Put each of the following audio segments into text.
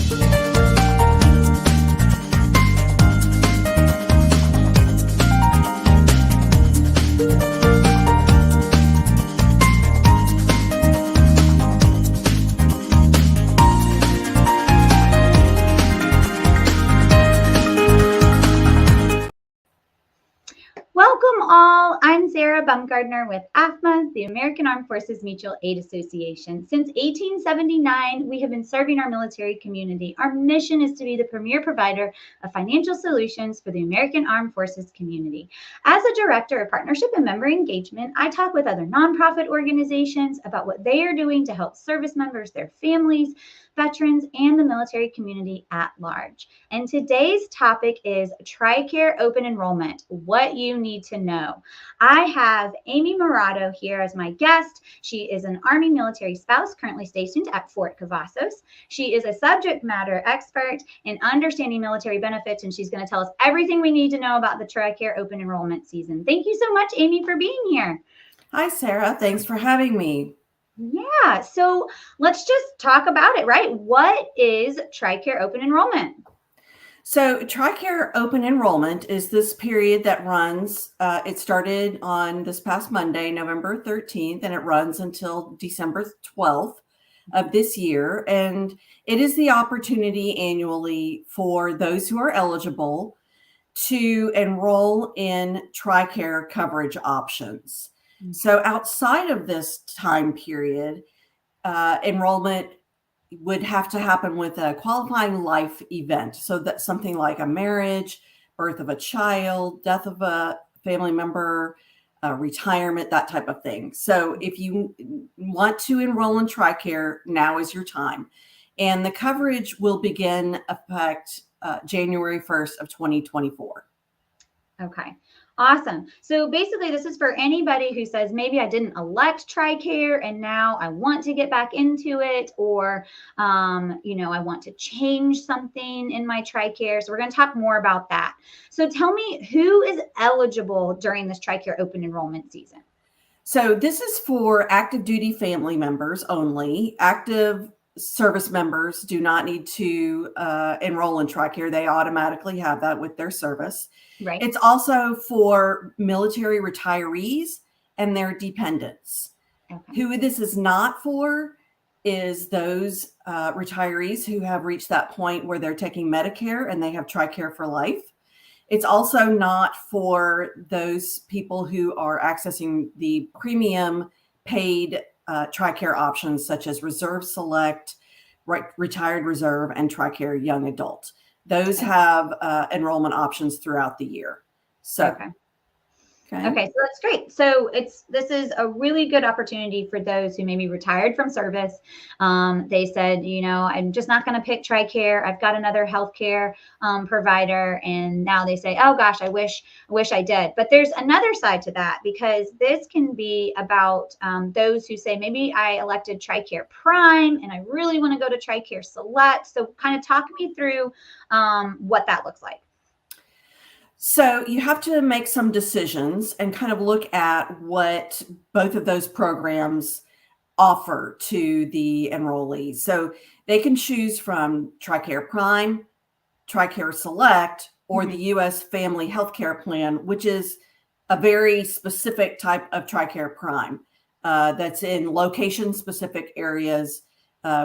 Welcome all. I'm Sarah Bumgardner with AAFMAA, the American Armed Forces Mutual Aid Association. Since 1879, we have been serving our military community. Our mission is to be the premier provider of financial solutions for the American Armed Forces community. As a director of partnership and member engagement, I talk with other nonprofit organizations about what they are doing to help service members, their families, veterans, and the military community at large. And today's topic is TRICARE Open Enrollment, what you need to know. I have Amy Marotto here as my guest. She is an Army military spouse currently stationed at Fort Cavazos. She is a subject matter expert in understanding military benefits, and she's going to tell us everything we need to know about the TRICARE Open Enrollment season. Thank you so much, Amy, for being here. Hi, Sarah. Thanks for having me. Yeah, so let's just talk about it, right? What is TRICARE Open Enrollment? So TRICARE Open Enrollment is this period that runs, it started on this past Monday, November 13th, and it runs until December 12th of this year. And it is the opportunity annually for those who are eligible to enroll in TRICARE coverage options. So outside of this time period, enrollment would have to happen with a qualifying life event. So that's something like a marriage, birth of a child, death of a family member, retirement, that type of thing. So if you want to enroll in TRICARE, now is your time. And the coverage will begin effect January 1st of 2024. Okay. Awesome. So basically, this is for anybody who says, maybe I didn't elect TRICARE and now I want to get back into it, or, I want to change something in my TRICARE. So we're going to talk more about that. So tell me, who is eligible during this TRICARE Open Enrollment season? So this is for active duty family members only. Active service members do not need to enroll in TRICARE. They automatically have that with their service. Right. It's also for military retirees and their dependents. Okay. Who this is not for is those retirees who have reached that point where they're taking Medicare and they have TRICARE for life. It's also not for those people who are accessing the premium paid TRICARE options such as Reserve Select, Retired Reserve, and TRICARE Young Adult. Those have enrollment options throughout the year. So, okay, so that's great. So this is a really good opportunity for those who may be retired from service. They said, I'm just not going to pick TRICARE. I've got another healthcare provider, and now they say, oh gosh, I wish I did. But there's another side to that, because this can be about those who say, maybe I elected TRICARE Prime and I really want to go to TRICARE Select. So kind of talk me through what that looks like. So you have to make some decisions and kind of look at what both of those programs offer to the enrollees. So they can choose from TRICARE Prime, TRICARE Select, or the U.S. Family Healthcare Plan, which is a very specific type of TRICARE Prime that's in location-specific areas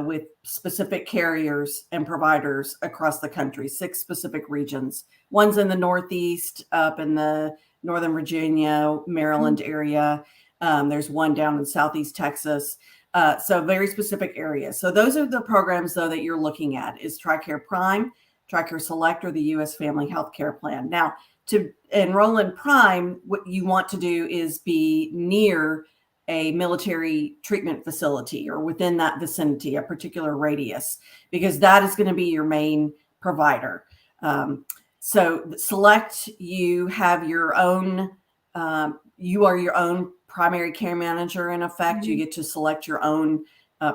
with specific carriers and providers across the country, 6 specific regions. One's in the Northeast, up in the Northern Virginia, Maryland area. There's one down in Southeast Texas. So very specific areas. So those are the programs, though, that you're looking at is TRICARE Prime, TRICARE Select, or the U.S. Family Healthcare Plan. Now, to enroll in Prime, what you want to do is be near a military treatment facility or within that vicinity, a particular radius, because that is going to be your main provider. So Select, you have your own, you are your own primary care manager in effect. You get to select your own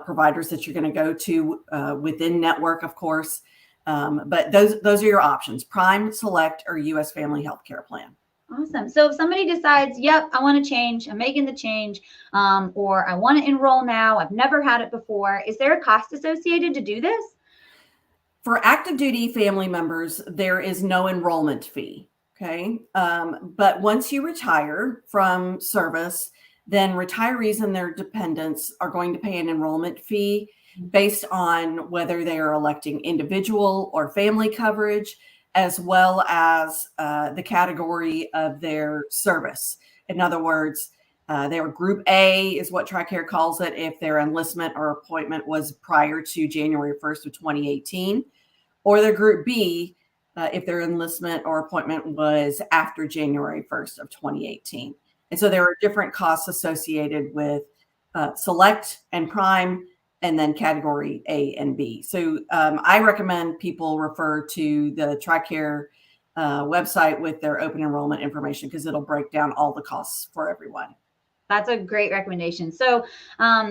providers that you're going to go to within network, of course. But those are your options: Prime, Select, or U.S. Family Healthcare Plan. Awesome. So if somebody decides, yep, I want to change, I'm making the change, or I want to enroll now, I've never had it before, is there a cost associated to do this? For active duty family members, there is no enrollment fee. Okay. But once you retire from service, then retirees and their dependents are going to pay an enrollment fee based on whether they are electing individual or family coverage, as well as the category of their service. In other words, their Group A is what TRICARE calls it if their enlistment or appointment was prior to January 1st of 2018, or their Group B if their enlistment or appointment was after January 1st of 2018. And so there are different costs associated with Select and Prime, and then category A and B. So I recommend people refer to the TRICARE website with their open enrollment information, because it'll break down all the costs for everyone. That's a great recommendation. So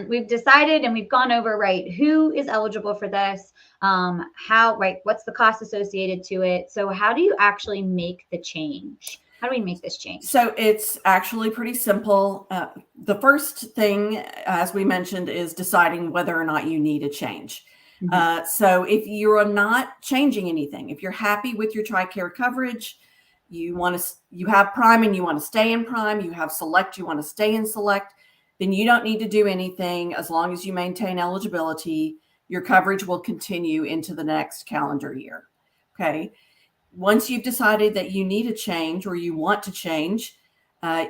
we've decided and we've gone over, right, who is eligible for this, how, right, what's the cost associated to it. So how do you actually make the change? How do we make this change? So it's actually pretty simple. The first thing, as we mentioned, is deciding whether or not you need a change. So if you're not changing anything, if you're happy with your TRICARE coverage, you have Prime and you want to stay in Prime, you have Select, you want to stay in Select, then you don't need to do anything. As long as you maintain eligibility, your coverage will continue into the next calendar year. Okay. Once you've decided that you need a change or you want to change,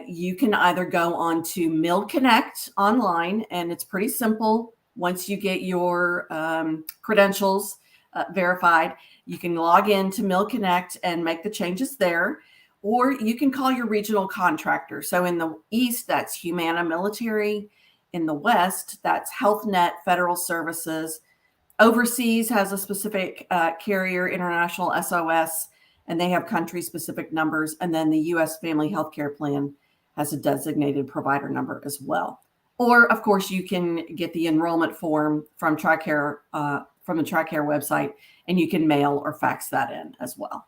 you can either go on to MilConnect online, and it's pretty simple. Once you get your credentials verified, you can log into MilConnect and make the changes there, or you can call your regional contractor. So in the East, that's Humana Military. In the West, that's HealthNet Federal Services. Overseas has a specific carrier, International SOS, and they have country-specific numbers. And then the U.S. Family Healthcare Plan has a designated provider number as well. Or, of course, you can get the enrollment form from TRICARE, from the TRICARE website, and you can mail or fax that in as well.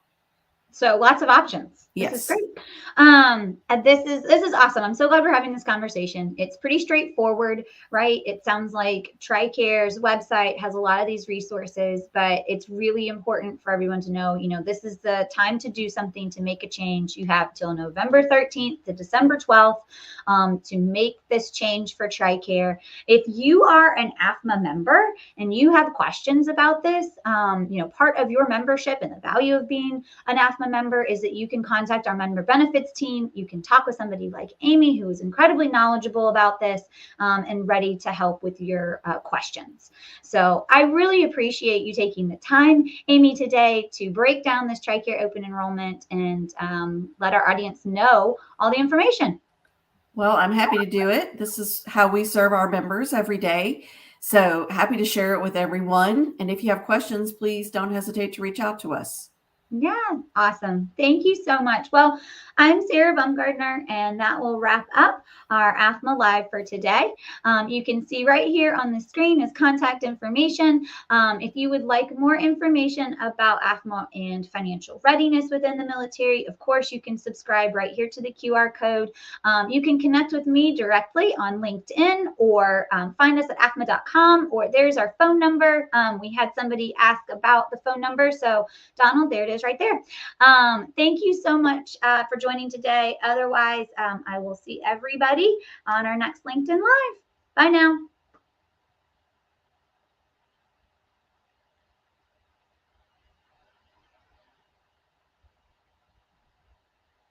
So lots of options. Yes. This is great. This is awesome. I'm so glad we're having this conversation. It's pretty straightforward, right? It sounds like TRICARE's website has a lot of these resources, but it's really important for everyone to know, this is the time to do something, to make a change. You have till November 13th to December 12th to make this change for TRICARE. If you are an AAFMAA member and you have questions about this, part of your membership and the value of being an AAFMAA member is that you can contact our member benefits team. You can talk with somebody like Amy, who is incredibly knowledgeable about this and ready to help with your questions. So I really appreciate you taking the time, Amy, today to break down this TRICARE Open Enrollment and let our audience know all the information. Well, I'm happy to do it. This is how we serve our members every day. So happy to share it with everyone. And if you have questions, please don't hesitate to reach out to us. Yeah, awesome. Thank you so much. Well, I'm Sarah Bumgardner, and that will wrap up our AAFMAA Live for today. You can see right here on the screen is contact information. If you would like more information about AAFMAA and financial readiness within the military, of course, you can subscribe right here to the QR code. You can connect with me directly on LinkedIn, or find us at AAFMAA.com, or there's our phone number. We had somebody ask about the phone number. So Donald, there it is right there. Thank you so much for joining today. Otherwise, I will see everybody on our next LinkedIn Live. Bye now.